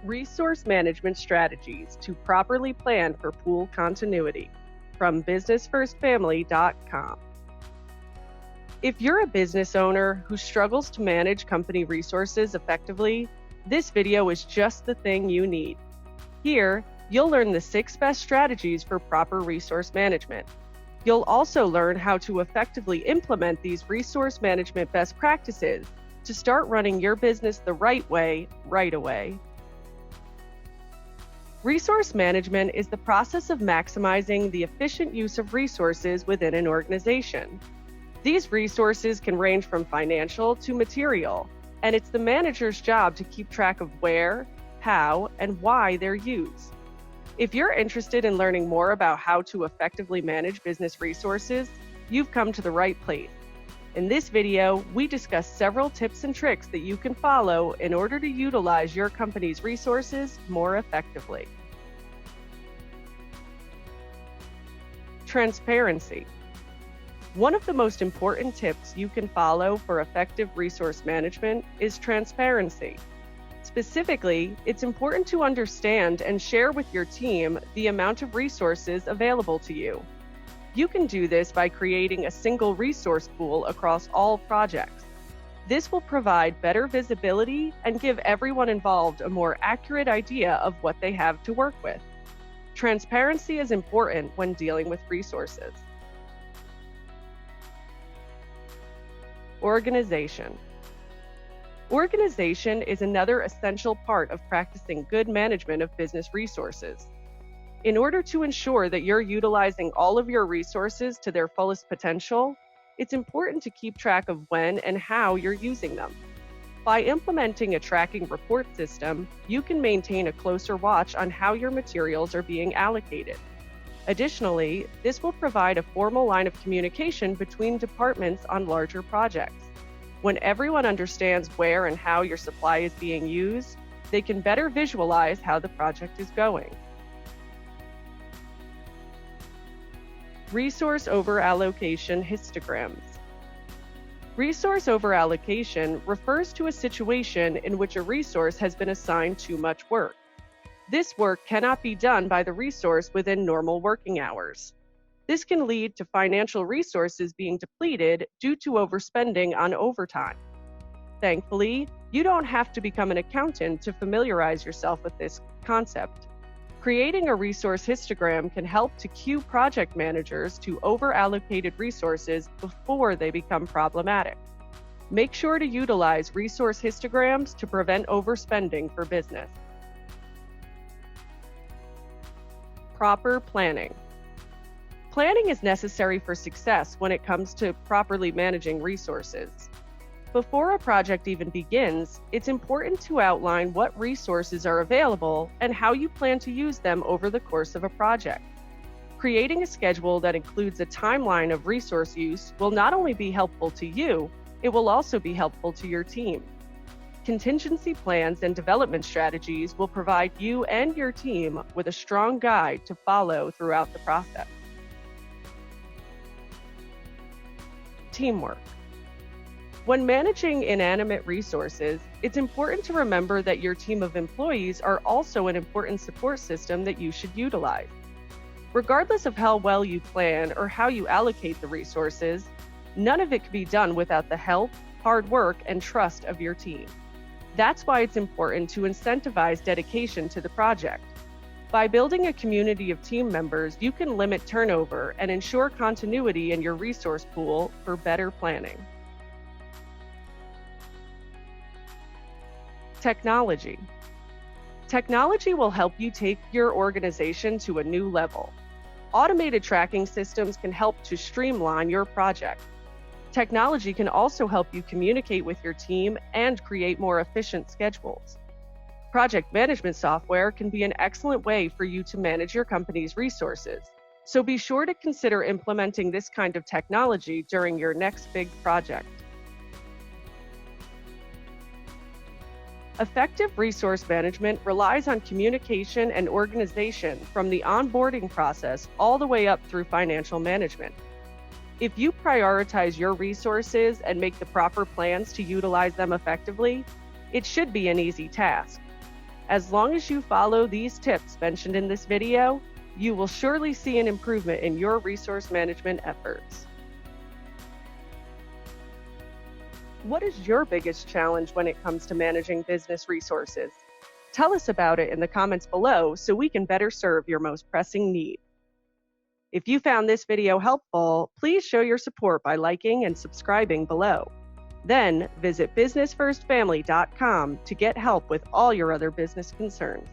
Resource management strategies to properly plan for pool continuity from businessfirstfamily.com. If you're a business owner who struggles to manage company resources effectively, this video is just the thing you need. Here, you'll learn the 6 best strategies for proper resource management. You'll also learn how to effectively implement these resource management best practices to start running your business the right way, right away. Resource management is the process of maximizing the efficient use of resources within an organization. These resources can range from financial to material, and it's the manager's job to keep track of where, how, and why they're used. If you're interested in learning more about how to effectively manage business resources, you've come to the right place. In this video, we discuss several tips and tricks that you can follow in order to utilize your company's resources more effectively. Transparency. One of the most important tips you can follow for effective resource management is transparency. Specifically, it's important to understand and share with your team the amount of resources available to you. You can do this by creating a single resource pool across all projects. This will provide better visibility and give everyone involved a more accurate idea of what they have to work with. Transparency is important when dealing with resources. Organization. Organization is another essential part of practicing good management of business resources. In order to ensure that you're utilizing all of your resources to their fullest potential, it's important to keep track of when and how you're using them. By implementing a tracking report system, you can maintain a closer watch on how your materials are being allocated. Additionally, this will provide a formal line of communication between departments on larger projects. When everyone understands where and how your supply is being used, they can better visualize how the project is going. Resource overallocation histograms. Resource overallocation refers to a situation in which a resource has been assigned too much work. This work cannot be done by the resource within normal working hours. This can lead to financial resources being depleted due to overspending on overtime. Thankfully, you don't have to become an accountant to familiarize yourself with this concept. Creating a resource histogram can help to cue project managers to overallocated resources before they become problematic. Make sure to utilize resource histograms to prevent overspending for business. Proper planning. Planning is necessary for success when it comes to properly managing resources. Before a project even begins, it's important to outline what resources are available and how you plan to use them over the course of a project. Creating a schedule that includes a timeline of resource use will not only be helpful to you, it will also be helpful to your team. Contingency plans and development strategies will provide you and your team with a strong guide to follow throughout the process. Teamwork. When managing inanimate resources, it's important to remember that your team of employees are also an important support system that you should utilize. Regardless of how well you plan or how you allocate the resources, none of it can be done without the help, hard work, and trust of your team. That's why it's important to incentivize dedication to the project. By building a community of team members, you can limit turnover and ensure continuity in your resource pool for better planning. Technology. Technology will help you take your organization to a new level. Automated tracking systems can help to streamline your project. Technology can also help you communicate with your team and create more efficient schedules. Project management software can be an excellent way for you to manage your company's resources, so be sure to consider implementing this kind of technology during your next big project. Effective resource management relies on communication and organization from the onboarding process all the way up through financial management. If you prioritize your resources and make the proper plans to utilize them effectively, it should be an easy task. As long as you follow these tips mentioned in this video, you will surely see an improvement in your resource management efforts. What is your biggest challenge when it comes to managing business resources? Tell us about it in the comments below so we can better serve your most pressing need. If you found this video helpful, please show your support by liking and subscribing below. Then visit businessfirstfamily.com to get help with all your other business concerns.